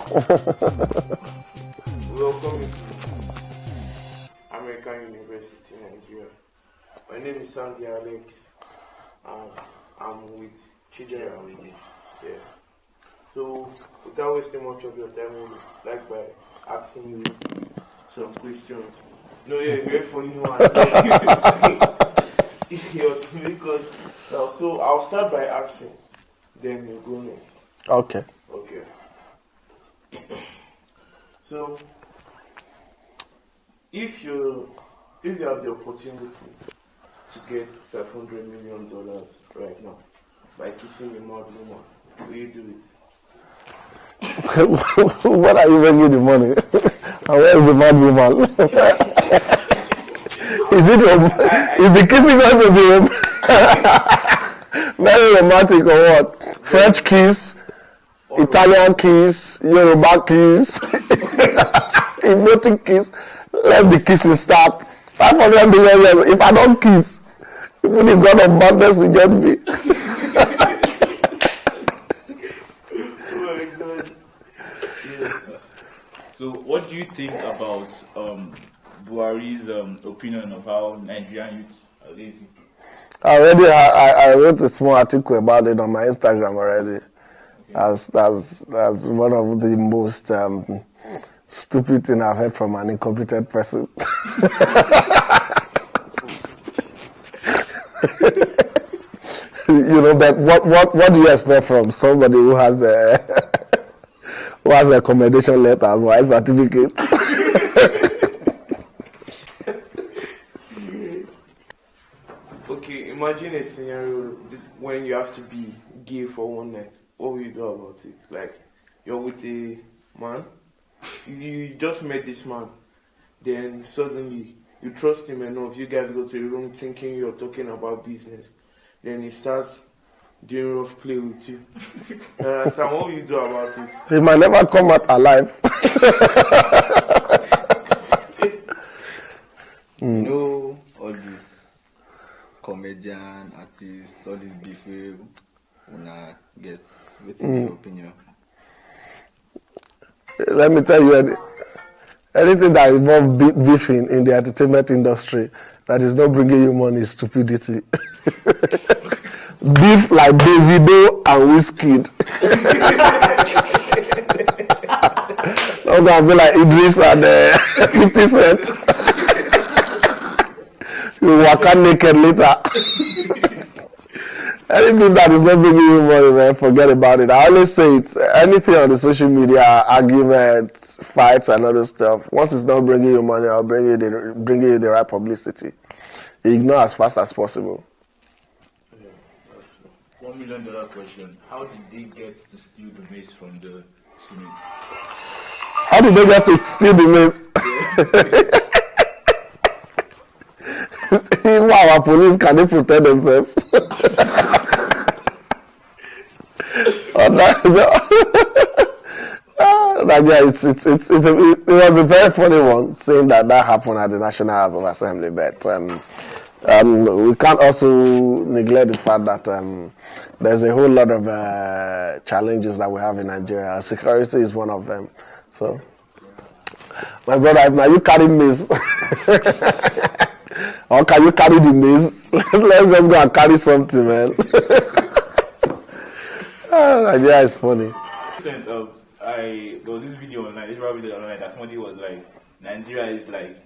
Welcome to American University, Nigeria. My name is Sandy Alex. I'm with children. Yeah. So, without wasting much of your time, I would like by asking you some questions. No, yeah, very funny one. Because so I'll start by asking, then you go next. Okay. Okay. So, if you have the opportunity to get $500 million right now by kissing a mad woman, will you do it? What are you bringing the money? And where is the mad woman? Is the kissing going to be very romantic or what? French kiss, Italian kiss, Yoruba kiss, Ignotic kiss. Let the kissing start. 500 million. If I don't kiss, even the God of madness will judge me. So, what do you think about Buhari's opinion of how Nigerian youths are lazy? I wrote a small article about it on my Instagram already. Okay. That's one of the most stupid thing I've heard from an incompetent person. But what do you expect from somebody who has a commendation letter as well as certificate? Okay, imagine a scenario when you have to be gay for one night. What will you do about it? Like, you're with a man, you just met this man, then suddenly you trust him enough, you guys go to a room thinking you're talking about business, then he starts doing rough play with you. What will you do about it? He might never come out alive. All these comedian, artists, all this beef we wanna get. What's your opinion? Let me tell you, anything that involves beefing in the entertainment industry that is not bringing you money is stupidity. Beef like Davido and Wizkid. I'm gonna be like Idris and 50 Cent. You walk out naked later. Anything that is not bringing you money, man, forget about it. I always say it's anything on the social media, arguments, fights, and other stuff. Once it's not bringing you money, I'll bring you the right publicity. Ignore as fast as possible. $1 million question. How did they get to steal the maize from the Senate? How did they get to steal the maize? Wow, our police, can they protect themselves? It was a very funny one, saying that happened at the National House of Assembly, but we can't also neglect the fact that there's a whole lot of challenges that we have in Nigeria. Security is one of them. So, my brother, now you carry maize. Or can you carry the maize? Let's just go and carry something, man. Nigeria is funny. There was this video online, that somebody was like, Nigeria is like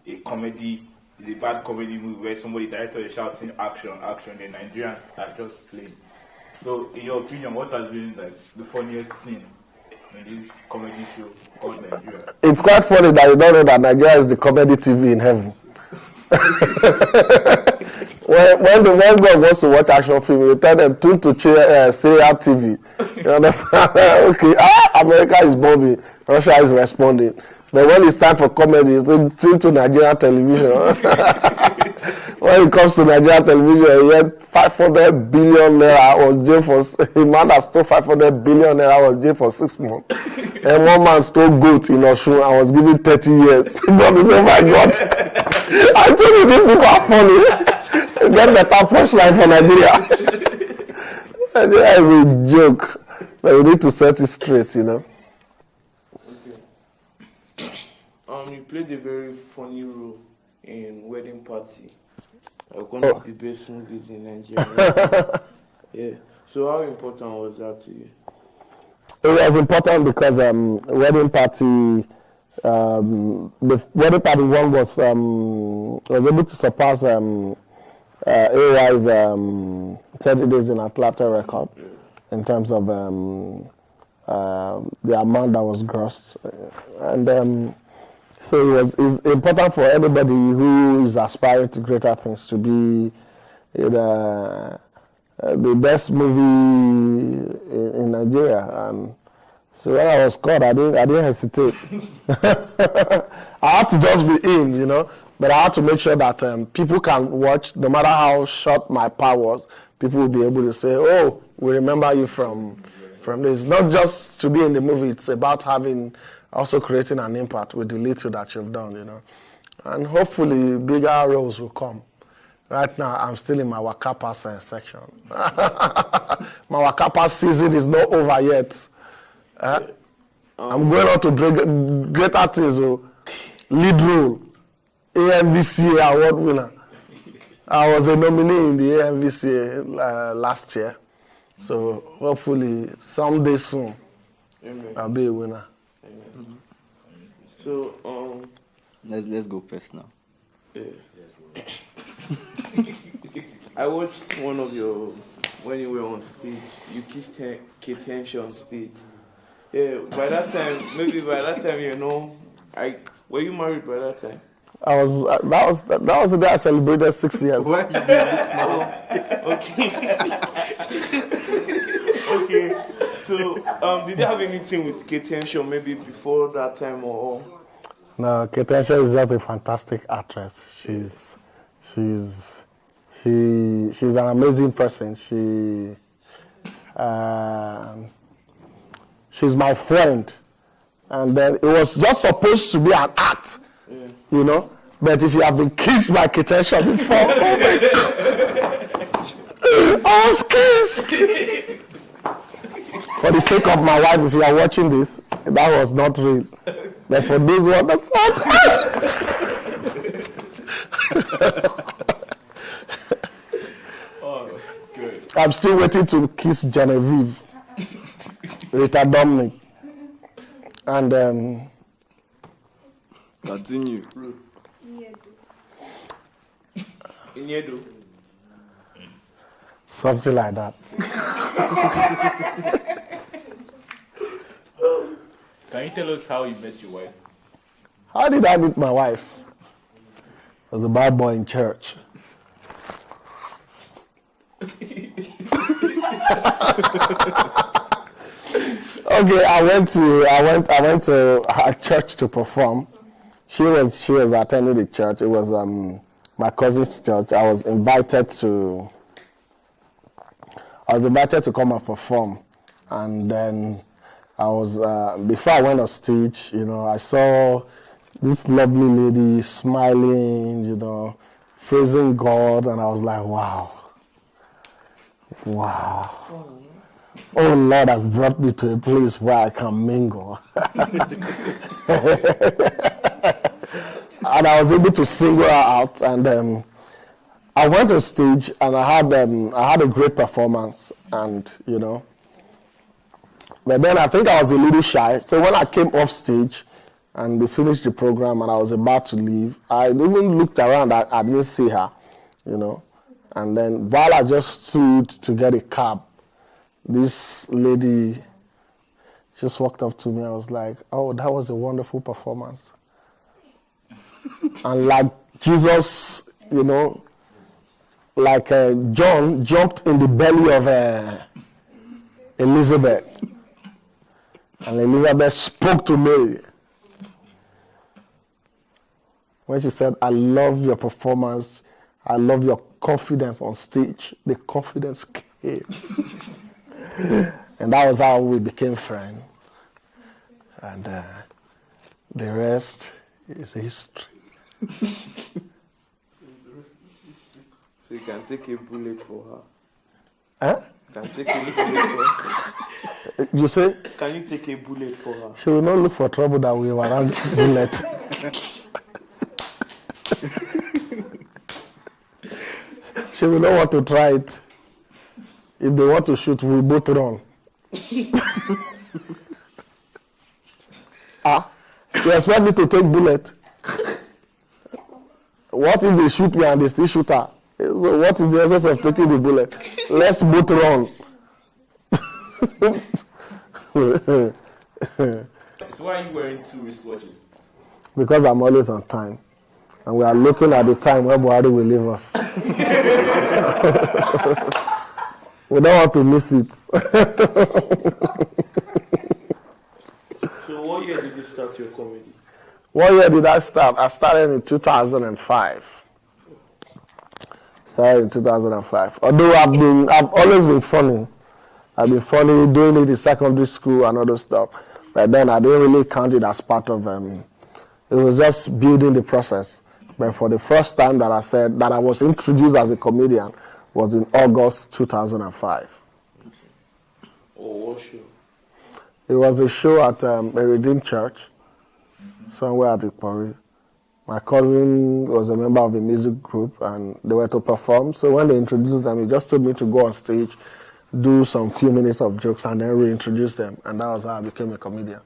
a comedy, it's a bad comedy movie where somebody director is shouting action, then Nigerians are just playing. So, in your opinion, what has been like the funniest scene in this comedy show called Nigeria? It's quite funny that you don't know that Nigeria is the comedy TV in heaven. when God wants to watch action film, you tell them tune to serial TV. You understand? Okay, America is bombing, Russia is responding. But when it's time for comedy, you tune to Nigerian television. When it comes to Nigerian television, you get 500 billion naira was jailed for a man that stole 500 billion naira was jailed for 6 months. And one man stole goat in Osun and was given 30 years. God is, oh my God. I told you these people are funny. Get better punchline for Nigeria. Nigeria is a joke. But you need to set it straight, You played a very funny role in Wedding Party, like one of the best movies in Nigeria. Yeah. So how important was that to you? It was important because Wedding Party, the Wedding Party one was able to surpass AY's 30 Days in Atlanta record in terms of the amount that was grossed. And so it's important for anybody who is aspiring to greater things to be the best movie in Nigeria. And so when I was called, I didn't hesitate. I had to just be in, you know, but I had to make sure that people can watch, no matter how short my part was, people will be able to say, oh, we remember you from this. Not just to be in the movie, it's about also creating an impact with the little that you've done, you know. And hopefully bigger roles will come. Right now, I'm still in my Wakapas section. My Wakapas season is not over yet. I'm going on to greater things. Lead role, AMVCA award winner. I was a nominee in the AMVCA last year. So hopefully someday soon, I'll be a winner. Amen. So let's go personal. Yeah. I watched one of your when you were on stage. You kissed Kate Henshaw on stage. Yeah. By that time, you know, were you married by that time? I was. That was the day I celebrated 6 years. Why did you Okay. Okay. So, did you have anything with Kate Henshaw maybe before that time or? No, Kate Henshaw is just a fantastic actress. She's an amazing person. She's my friend, and then it was just supposed to be an act, you know. But if you have been kissed by Kate Henshaw before, oh my God, I was kissed. For the sake of my wife, if you are watching this, that was not real. But for those who understand, Oh, good. I'm still waiting to kiss Genevieve, Rita Dominic, and continue? Inyedo. something like that. Can you tell us how you met your wife? How did I meet my wife? I was a bad boy in church. Okay, I went to her church to perform. She was attending the church. It was my cousin's church. I was invited to come and perform, and then I was before I went on stage, you know, I saw this lovely lady smiling, you know, praising God, and I was like, wow. Oh, Lord has brought me to a place where I can mingle. And I was able to single her out, and I went on stage, and I had a great performance, and you know. But then I think I was a little shy. So when I came off stage, and we finished the program, and I was about to leave, I even looked around. I didn't see her, you know. And then while I just stood to get a cab, this lady just walked up to me. I was like, oh, that was a wonderful performance. And like Jesus, you know, like John jumped in the belly of Elizabeth. And Elizabeth spoke to Mary. When she said, I love your performance, I love your confidence on stage. The confidence came. And that was how we became friends. And the rest is history. So you can take a bullet for her. Huh? Can take a bullet for her. You say? Can you take a bullet for her? She will not look for trouble that we were around bullet. She will not want to try it. If they want to shoot, we both run. You expect me to take bullet? What if they shoot me and they still shoot her? So what is the essence of taking the bullet? Let's both run. So why are you wearing 2 wristwatches? Because I'm always on time. And we are looking at the time when Buhari will leave us. We don't want to miss it. So what year did you start your comedy? What year did I start? I started in 2005. Started in 2005. Although I've always been funny. I've been funny doing it in secondary school and other stuff. But then I didn't really count it as part of it was just building the process. But for the first time that I said that I was introduced as a comedian was in August 2005. Oh, what show? It was a show at a Redeemed Church, somewhere at Ikpori. My cousin was a member of a music group and they were to perform. So when they introduced them, he just told me to go on stage, do some few minutes of jokes and then reintroduce them. And that was how I became a comedian.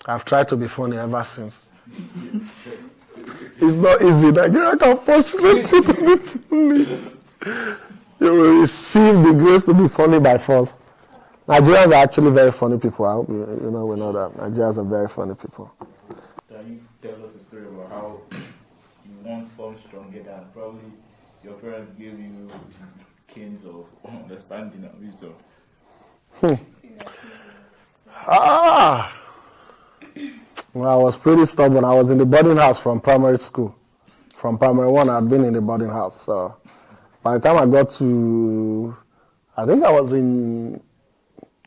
I've tried to be funny ever since. It's not easy. Nigeria can frustrate you to be funny. You will receive the grace to be funny by force. Nigerians are actually very funny people. I hope we know that. Nigerians are very funny people. Can you tell us a story about how you once formed stronger than probably your parents gave you canes of understanding and wisdom? Well, I was pretty stubborn. I was in the boarding house from primary school. From primary 1, I'd been in the boarding house. So by the time I got to, I think I was in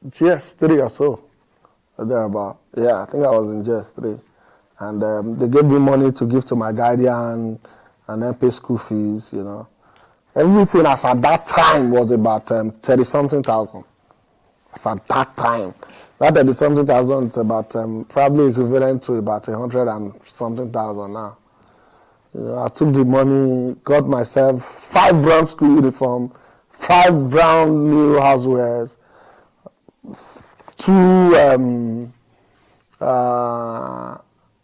GS3 or so. Or thereabout. Yeah, I think I was in GS3. And they gave me money to give to my guardian and then pay school fees, you know. Everything as at that time was about 30-something thousand. As at that time. That 30-something thousand is about probably equivalent to about 100-something thousand now. You know, I took the money, got myself 5 brown school uniform, 5 brown new housewares, 2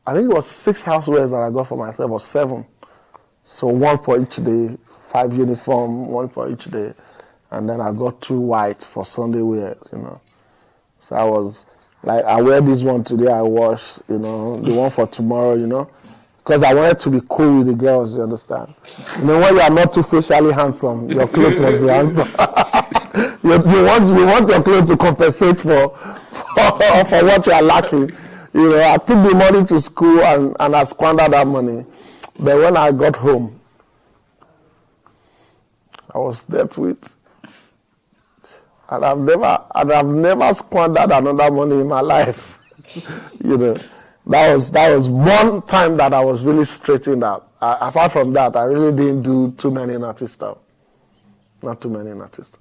I think it was 6 housewares that I got for myself, or 7. So 1 for each day, 5 uniform, 1 for each day. And then I got 2 white for Sunday wear, you know. So I was like, I wear this one today, I wash, you know, the one for tomorrow, you know. Because I wanted to be cool with the girls, you understand. You know, when you are not too facially handsome, your clothes must be handsome. you want your clothes to compensate for what you are lacking. You know, I took the money to school and I squandered that money. But when I got home, I was dealt with. And I've never squandered another money in my life. You know, that was one time that I was really straightened out. Aside from that, I really didn't do too many naughty stuff. Not too many naughty stuff.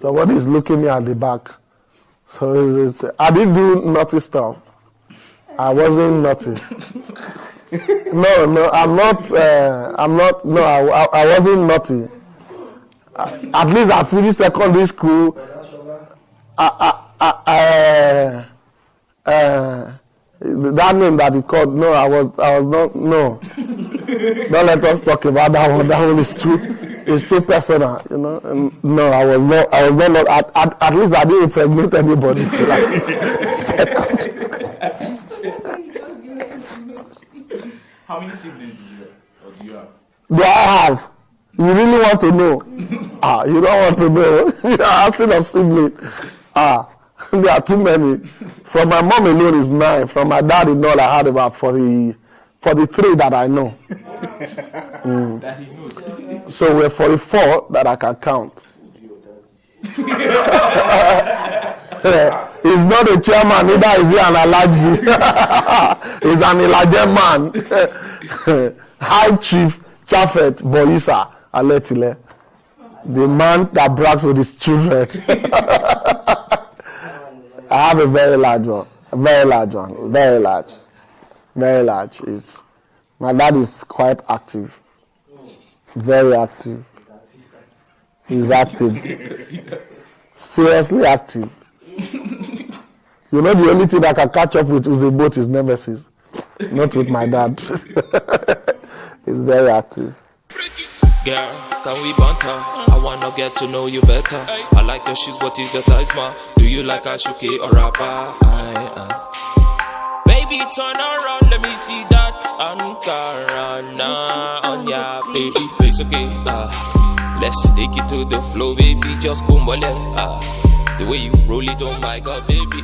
Somebody is looking me at the back. So I didn't do naughty stuff. I wasn't naughty. No, I wasn't naughty. At least I finished secondary school. That name that he called, no, I was not, no. Don't let us talk about that one. That one is too personal, you know. And no, I was not, at least I didn't impregnate anybody. How many siblings do you have? Do I have? You really want to know? You don't want to know. You're asking of siblings. There are too many. From my mom alone is 9. From my dad alone, I had about 43 that I know. That he knows. So we're 44 that I can count. He's not a chairman, neither is he an allergy. He's an Elijah man. High Chief Chafet Boyisa Aletile. The man that brags with his children. I have a very large one. A very large one. Very large. Very large. My dad is quite active. Very active. He's active. Seriously active. You know, the only thing I can catch up with Usain Bolt is Nemesis. Not with my dad. He's very active. Girl, can we banter? I wanna get to know you better. I like your shoes, what is your size, ma? Do you like Ashuke or Rapper? Baby, turn around, let me see that Ankara on ya, baby. It's okay, let's take it to the floor, baby. Just come on, the way you roll it, oh my God, baby.